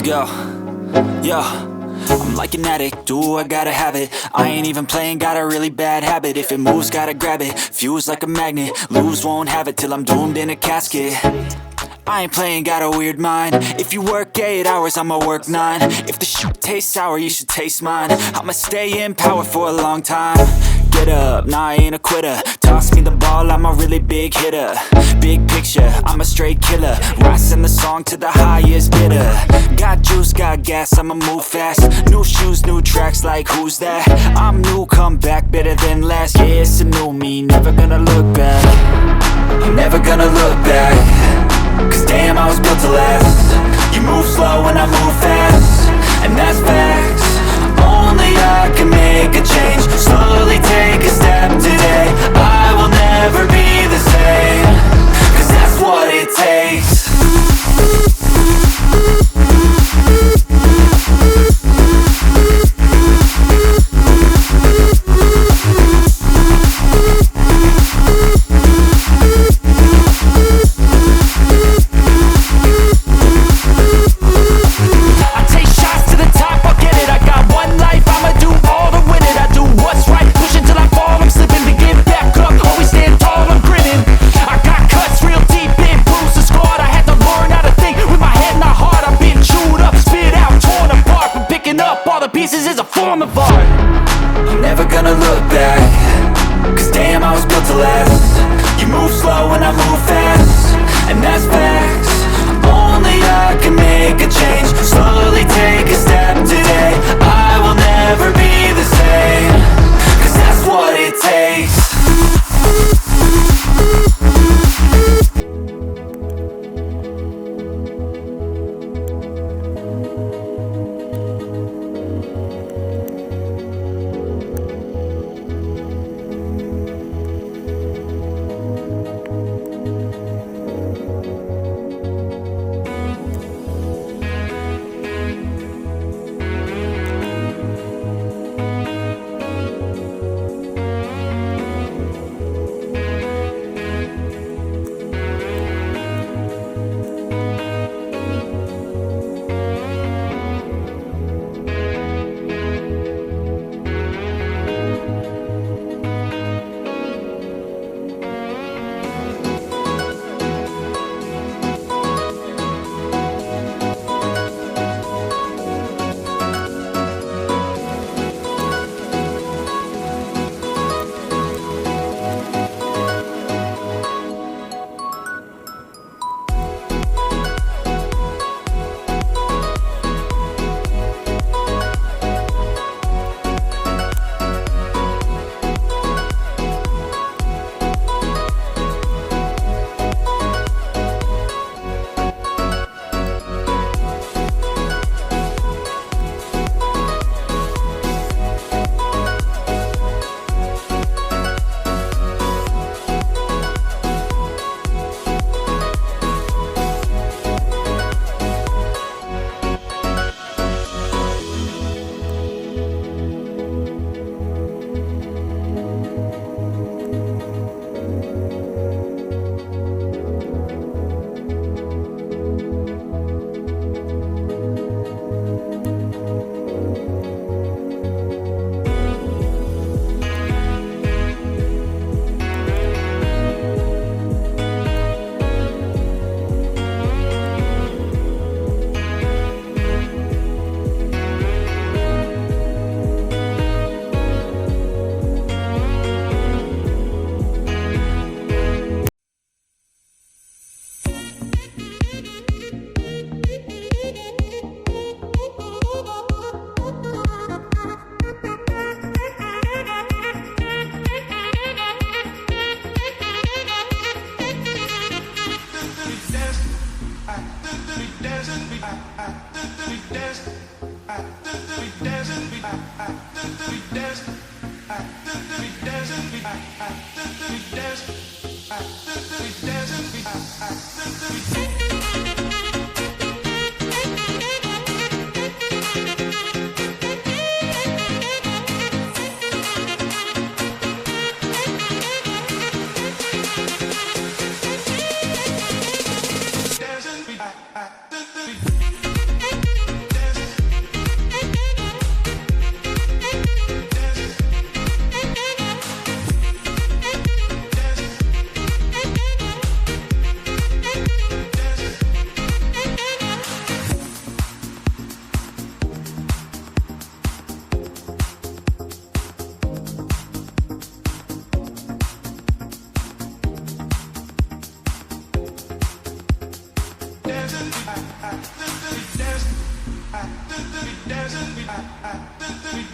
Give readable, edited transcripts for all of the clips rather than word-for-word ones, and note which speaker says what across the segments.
Speaker 1: Let's go. Yo, I'm like an addict, do I gotta have it. I ain't even playing, got a really bad habit. If it moves, gotta grab it, fuse like a magnet. Lose, won't have it till I'm doomed in a casket. I ain't playing, got a weird mind. If you work 8 hours, I'ma work 9. If the shit tastes sour, you should taste mine. I'ma stay in power for a long time. Get up, nah, I ain't a quitter. Toss me the ball, I'm a really big hitter. Big picture, I'm a straight killer. Rising the song to the highest bidder. Got juice, got gas, I'ma move fast. New shoes, new tracks, like who's that? I'm new, come back, better than last. Yeah, it's a new me, never gonna look back. I'm never gonna look back. Cause damn, I was built to last. You move slow and I move fast, and that's facts. Only I can make a change. Slowly take a step today. I will never be the same. Cause that's what it takes. Pieces is a form of art. I'm never gonna look back. Cause damn, I was built to last. You move slow and I move fast, and that's facts. Only I can make a change. Slowly take a step today. I will never be the same. Cause that's what it takes.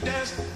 Speaker 2: dance.